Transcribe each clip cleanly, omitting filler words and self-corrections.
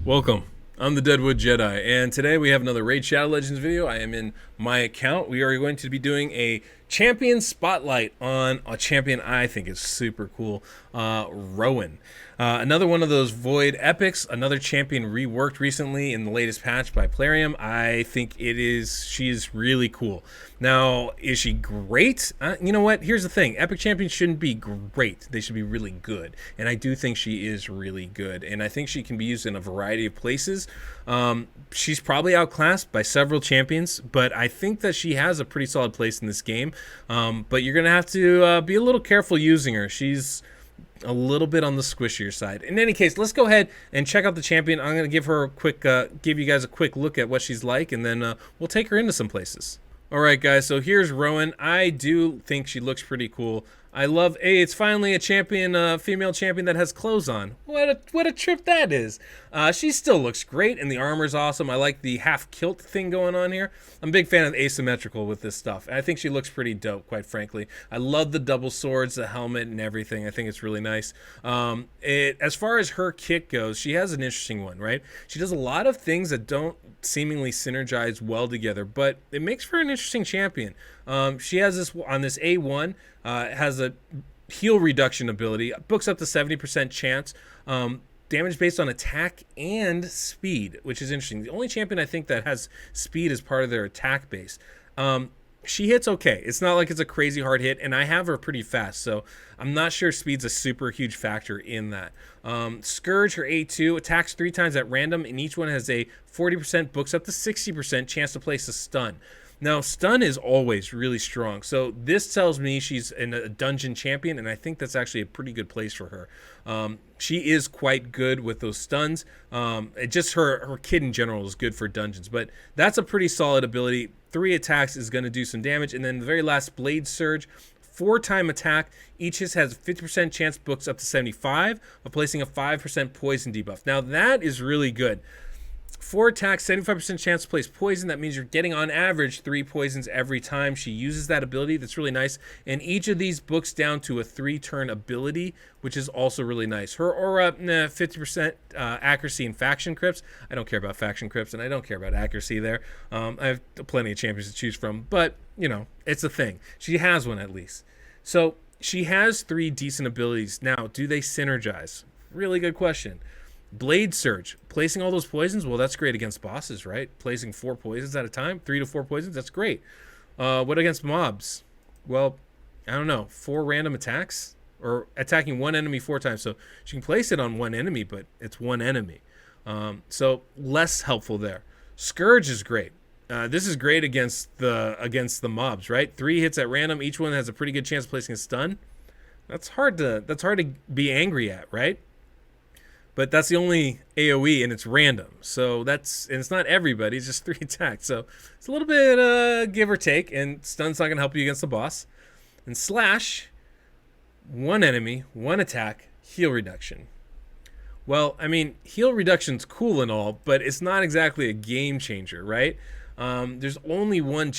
Welcome. I'm the Deadwood Jedi, and today we have another Raid Shadow Legends video. I am in my account. We are going to be doing a champion spotlight on a champion I think is super cool, Rowan. Another one of those Void epics, another champion reworked recently in the latest patch by Plarium. I think she is really cool. Now, is she great? You know what? Here's the thing. Epic champions shouldn't be great. They should be really good. And I do think she is really good. And I think she can be used in a variety of places. She's probably outclassed by several champions, but I think that she has a pretty solid place in this game. But you're going to have to be a little careful using her. She's a little bit on the squishier side. In any case, let's go ahead and check out the champion. I'm going to give her a quick, give you guys a quick look at what she's like, and then we'll take her into some places. All right, guys, so here's Rowan. I do think she looks pretty cool. I love, hey, it's finally a champion, female champion that has clothes on. What a trip that is. She still looks great, and the armor's awesome. I like the half kilt thing going on here. I'm a big fan of asymmetrical with this stuff. I think she looks pretty dope, quite frankly. I love the double swords, the helmet, and everything. I think it's really nice. As far as her kit goes, she has an interesting one, right? She does a lot of things that don't seemingly synergize well together, but it makes for an interesting champion. She has this on this A1, has a heal reduction ability, books up to 70% chance, damage based on attack and speed, which is interesting. The only champion I think that has speed as part of their attack base. She hits okay. It's not like it's a crazy hard hit, and I have her pretty fast, so I'm not sure speed's a super huge factor in that. Scourge, her A2, attacks 3 times at random, and each one has a 40%, books up to 60% chance to place a stun. Now, stun is always really strong, so this tells me she's a dungeon champion, and I think that's actually a pretty good place for her. She is quite good with those stuns. Just her kit in general is good for dungeons, but that's a pretty solid ability. 3 attacks is going to do some damage, and then the very last, Blade Surge, 4-time attack. Each has 50% chance, books up to 75 of placing a 5% poison debuff. Now, that is really good. 4 attacks, 75% chance to place poison. That means you're getting on average 3 poisons every time she uses that ability. That's really nice. And each of these books down to a 3-turn ability, which is also really nice. Her aura, 50% accuracy in faction crypts. I don't care about faction crypts, and I don't care about accuracy there. I have plenty of champions to choose from, but, you know, it's a thing. She has one at least. So she has 3 decent abilities. Now, do they synergize? Really good question. Blade Surge, placing all those poisons, well, that's great against bosses, right? Placing 4 poisons at a time, 3 to 4 poisons, that's great. What against mobs? Well, I don't know, 4 random attacks? Or attacking 1 enemy 4 times, so she can place it on 1 enemy, but it's 1 enemy. So less helpful there. Scourge is great. This is great against the mobs, right? 3 hits at random, each one has a pretty good chance of placing a stun. That's hard to be angry at, right? But that's the only AoE, and it's random. So and it's not everybody, it's just 3 attacks. So it's a little bit give or take, and stun's not going to help you against the boss. And slash, 1 enemy, 1 attack, heal reduction. Well, I mean, heal reduction's cool and all, but it's not exactly a game changer, right? There's only one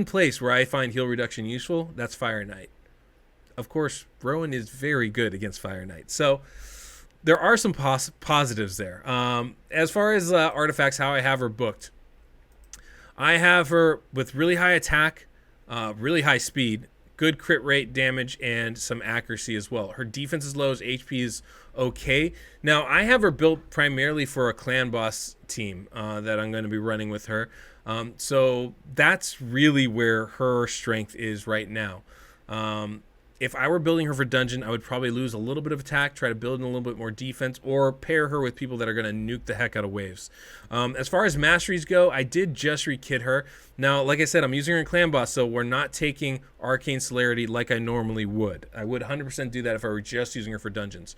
place where I find heal reduction useful. That's Fire Knight. Of course, Rowan is very good against Fire Knight. So there are some positives there. As far as artifacts, how I have her booked, I have her with really high attack, really high speed, good crit rate, damage, and some accuracy as well. Her defense is low, HP is okay. Now, I have her built primarily for a clan boss team that I'm going to be running with her. So that's really where her strength is right now. If I were building her for dungeon, I would probably lose a little bit of attack, try to build in a little bit more defense, or pair her with people that are going to nuke the heck out of waves. As far as masteries go, I did just re-kit her. Now, like I said, I'm using her in clan boss, so we're not taking arcane celerity like I normally would. I would 100% do that if I were just using her for dungeons.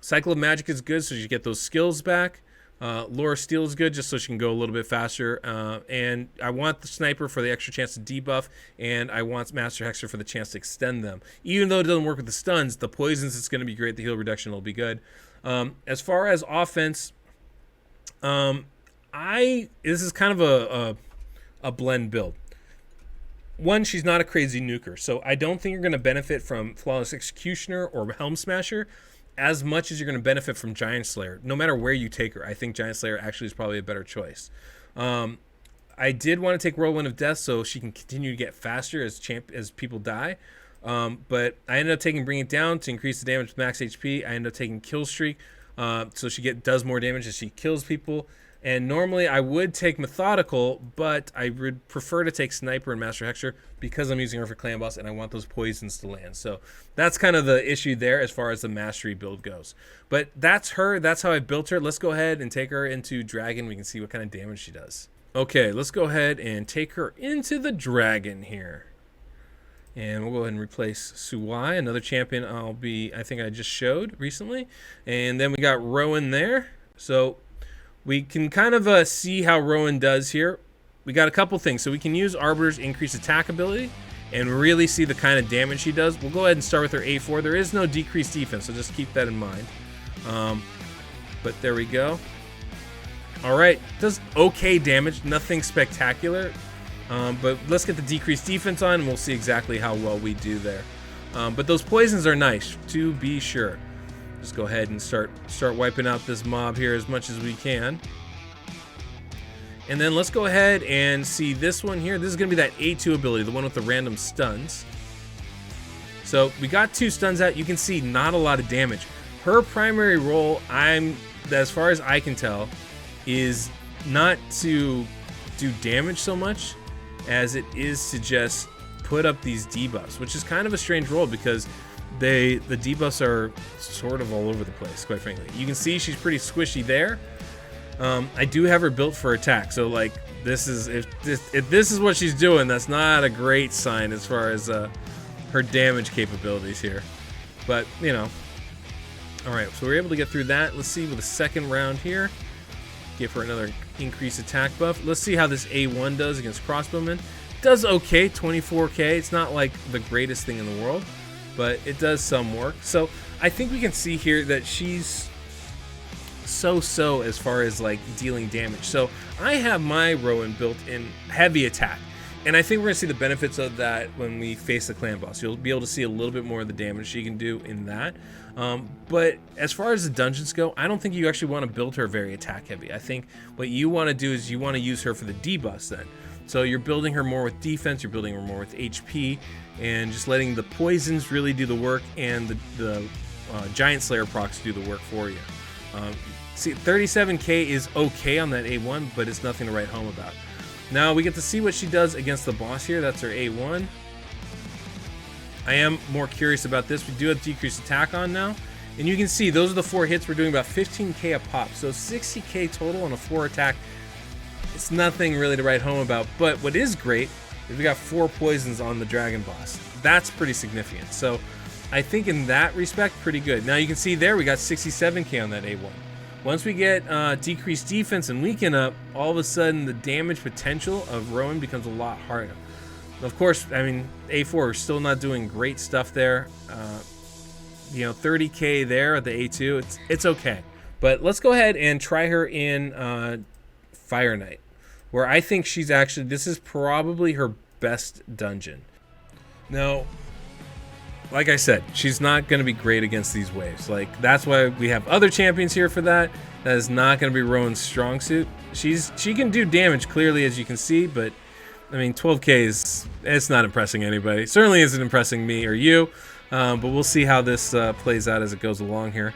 Cycle of magic is good, so you get those skills back. Laura Steel is good just so she can go a little bit faster, and I want the sniper for the extra chance to debuff, and I want Master Hexer for the chance to extend them. Even though it doesn't work with the stuns, the poisons it's going to be great, the heal reduction will be good. As far as offense, this is kind of a blend build. One, she's not a crazy nuker, so I don't think you're going to benefit from Flawless Executioner or Helm Smasher. as much as you're going to benefit from Giant Slayer, no matter where you take her, I think Giant Slayer actually is probably a better choice. I did want to take Whirlwind of Death so she can continue to get faster as people die. But I ended up taking Bring It Down to increase the damage with max HP. I ended up taking Kill Streak so she does more damage as she kills people. And normally I would take Methodical, but I would prefer to take Sniper and Master Hexer because I'm using her for Clan Boss and I want those poisons to land. So that's kind of the issue there as far as the Mastery build goes. But that's her. That's how I built her. Let's go ahead and take her into Dragon. We can see what kind of damage she does. Okay, let's go ahead and take her into the Dragon here. And we'll go ahead and replace Suwai, another champion I think I just showed recently. And then we got Rowan there. So we can kind of see how Rowan does here. We got a couple things. So we can use Arbiter's increased attack ability and really see the kind of damage she does. We'll go ahead and start with her A4. There is no decreased defense, so just keep that in mind. But there we go. All right, does okay damage, nothing spectacular. But let's get the decreased defense on and we'll see exactly how well we do there. But those poisons are nice, to be sure. Just go ahead and start wiping out this mob here as much as we can. And then let's go ahead and see this one here. This is going to be that A2 ability, the one with the random stuns. So we got 2 stuns out. You can see not a lot of damage. Her primary role, as far as I can tell, is not to do damage so much as it is to just put up these debuffs, which is kind of a strange role because the debuffs are sort of all over the place, quite frankly. You can see she's pretty squishy there. I do have her built for attack, so like this is if this is what she's doing, that's not a great sign as far as her damage capabilities here. But you know, all right. So we're able to get through that. Let's see with the second round here. Give her another increased attack buff. Let's see how this A1 does against crossbowmen. Does okay, 24k. It's not like the greatest thing in the world, but it does some work. So I think we can see here that she's so as far as like dealing damage. So I have my Rowan built in heavy attack, and I think we're gonna see the benefits of that when we face the clan boss. You'll be able to see a little bit more of the damage she can do in that. But as far as the dungeons go, I don't think you actually want to build her very attack heavy. I think what you want to do is you want to use her for the debuffs then. So you're building her more with defense, you're building her more with HP, and just letting the poisons really do the work and the Giant Slayer procs do the work for you. See, 37k is okay on that A1, but it's nothing to write home about. Now we get to see what she does against the boss here. That's her A1. I am more curious about this. We do have decreased attack on now. And you can see those are the 4 hits. We're doing about 15k a pop. So 60k total on a 4 attack. It's nothing really to write home about. But what is great is we got 4 poisons on the dragon boss. That's pretty significant. So I think in that respect, pretty good. Now you can see there we got 67k on that A1. Once we get decreased defense and weaken up, all of a sudden the damage potential of Rowan becomes a lot harder. Of course, I mean, A4, we're still not doing great stuff there. You know, 30k there at the A2, it's okay. But let's go ahead and try her in Fire Knight, where I think she's actually, this is probably her best dungeon. Now, like I said, she's not going to be great against these waves. Like, that's why we have other champions here for that. That is not going to be Rowan's strong suit. She can do damage, clearly, as you can see, but I mean, 12k it's not impressing anybody. Certainly isn't impressing me or you, but we'll see how this plays out as it goes along here.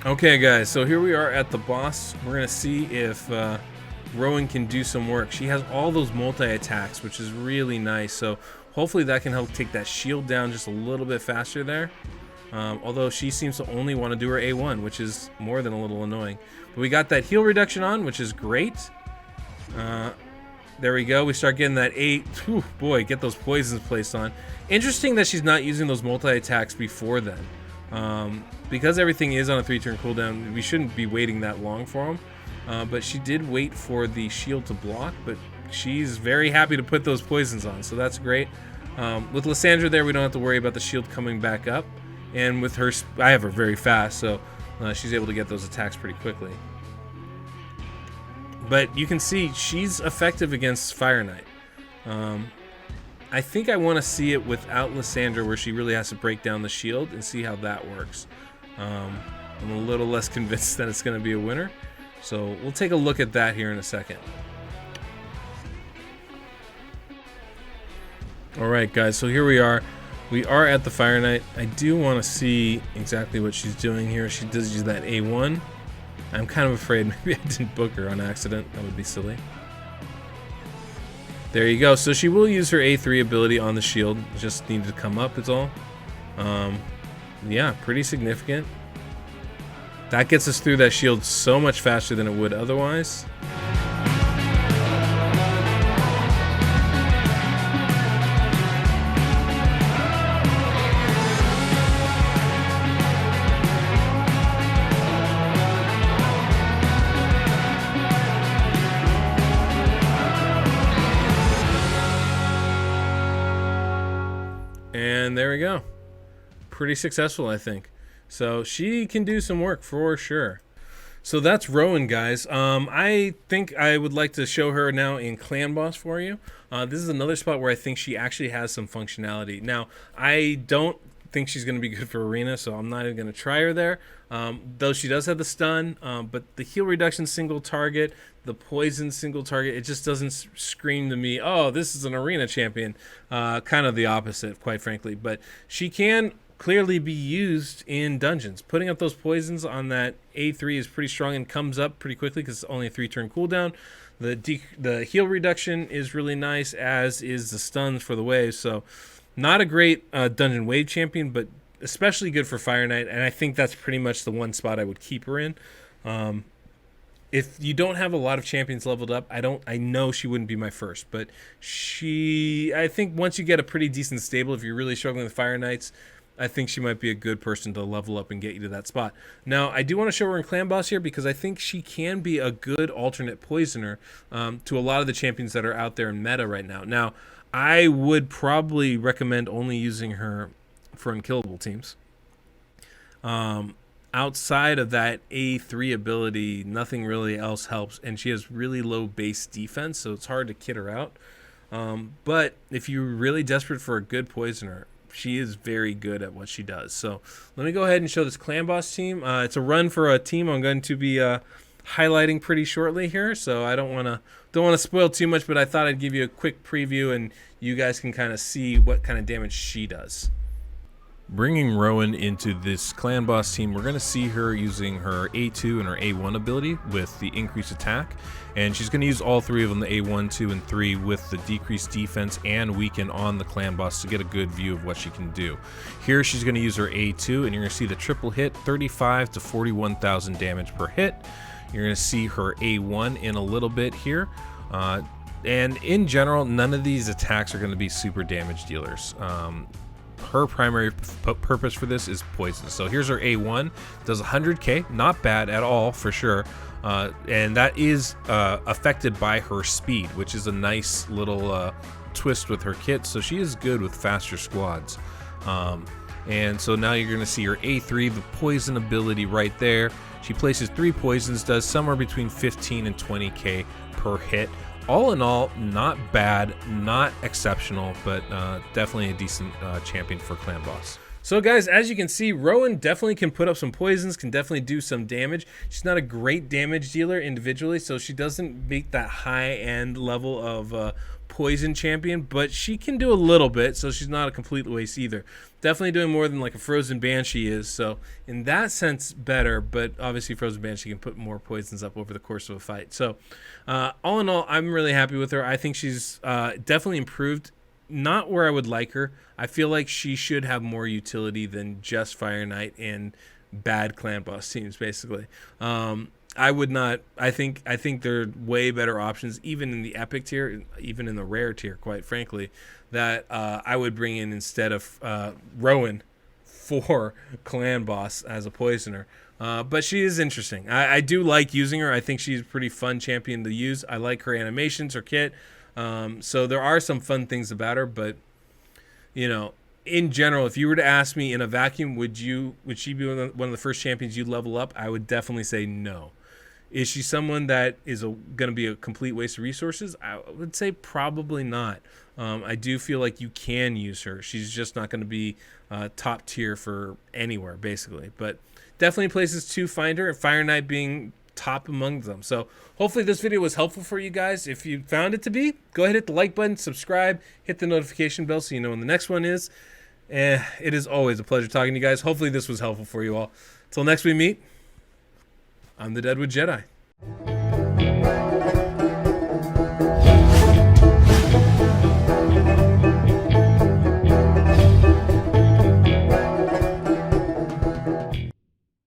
Okay guys, so here we are at the boss. We're gonna see if Rowan can do some work. She has all those multi-attacks, which is really nice, so hopefully that can help take that shield down just a little bit faster there. Although she seems to only want to do her A1, which is more than a little annoying. But we got that heal reduction on, which is great. There we go, we start getting that Whew, boy, get those poisons placed on. Interesting that she's not using those multi-attacks before then. Because everything is on a 3-turn cooldown, we shouldn't be waiting that long for him. But she did wait for the shield to block, but she's very happy to put those poisons on, so that's great. With Lysandra there, we don't have to worry about the shield coming back up. And with her, I have her very fast, so she's able to get those attacks pretty quickly. But you can see she's effective against Fire Knight. I think I want to see it without Lysandra, where she really has to break down the shield and see how that works. I'm a little less convinced that it's going to be a winner. So we'll take a look at that here in a second. Alright guys, so here we are. We are at the Fire Knight. I do want to see exactly what she's doing here. She does use that A1. I'm kind of afraid maybe I didn't book her on accident. That would be silly. There you go. So she will use her A3 ability on the shield. Just needed to come up is all. Yeah, pretty significant. That gets us through that shield so much faster than it would otherwise. And there we go. Pretty successful, I think. So she can do some work for sure. So that's Rowan, guys. I think I would like to show her now in Clan Boss for you. This is another spot where I think she actually has some functionality. Now, I don't think she's going to be good for Arena, so I'm not even going to try her there. Though she does have the stun, but the heal reduction single target, the poison single target, it just doesn't scream to me, oh, this is an Arena champion. Kind of the opposite, quite frankly. But she can clearly be used in dungeons. Putting up those poisons on that A3 is pretty strong and comes up pretty quickly because it's only a 3-turn cooldown. The heal reduction is really nice, as is the stuns for the wave. So not a great dungeon wave champion, but especially good for Fire Knight, and I think that's pretty much the one spot I would keep her in. If you don't have a lot of champions leveled up, I know she wouldn't be my first, but I think once you get a pretty decent stable, if you're really struggling with Fire Knights, I think she might be a good person to level up and get you to that spot. Now, I do want to show her in Clan Boss here because I think she can be a good alternate poisoner to a lot of the champions that are out there in meta right now. Now, I would probably recommend only using her for unkillable teams. Outside of that A3 ability, nothing really else helps, and she has really low base defense, so it's hard to kit her out. But if you're really desperate for a good poisoner, she is very good at what she does. So let me go ahead and show this Clan Boss team. It's a run for a team I'm going to be highlighting pretty shortly here, so I don't want to spoil too much, but I thought I'd give you a quick preview and you guys can kind of see what kind of damage she does. Bringing Rowan into this Clan Boss team, we're going to see her using her A2 and her A1 ability with the increased attack, and she's going to use all three of them, the A1, 2, and 3, with the decreased defense and weaken on the Clan Boss to get a good view of what she can do. Here she's going to use her A2, and you're going to see the triple hit, 35 to 41,000 damage per hit. You're going to see her A1 in a little bit here. And in general, none of these attacks are going to be super damage dealers. Her primary purpose for this is poison. So here's her A1, does 100k, not bad at all for sure. And that is affected by her speed, which is a nice little twist with her kit. So she is good with faster squads. And so now you're going to see her A3, the poison ability right there. She places 3 poisons, does somewhere between 15 and 20k per hit. All in all, not bad, not exceptional, but definitely a decent champion for Clan Boss. So guys, as you can see, Rowan definitely can put up some poisons, can definitely do some damage. She's not a great damage dealer individually, so she doesn't make that high-end level of poison champion, but she can do a little bit, so she's not a complete waste either. Definitely doing more than like a Frozen Banshee is, so in that sense, better, but obviously Frozen Banshee can put more poisons up over the course of a fight. So all in all, I'm really happy with her. I think she's definitely improved. Not where I would like her. I feel like she should have more utility than just Fire Knight and bad Clan Boss teams, basically. I would not. I think there are way better options, even in the epic tier, even in the rare tier, quite frankly, that I would bring in instead of Rowan 4 clan boss as a poisoner. But she is interesting. I do like using her. I think she's a pretty fun champion to use. I like her animations, her kit. So there are some fun things about her, but in general, if you were to ask me in a vacuum, would she be one of the first champions you level up? I would definitely say no. Is she someone that is going to be a complete waste of resources? I would say probably not. I do feel like you can use her. She's just not going to be top tier for anywhere, basically. But definitely places to find her, and Fire Knight being top among them. So hopefully this video was helpful for you guys. If you found it to be, go ahead, hit the like button, subscribe, hit the notification bell so you know when the next one is. It is always a pleasure talking to you guys. Hopefully this was helpful for you all. Until next we meet, I'm the Deadwood Jedi.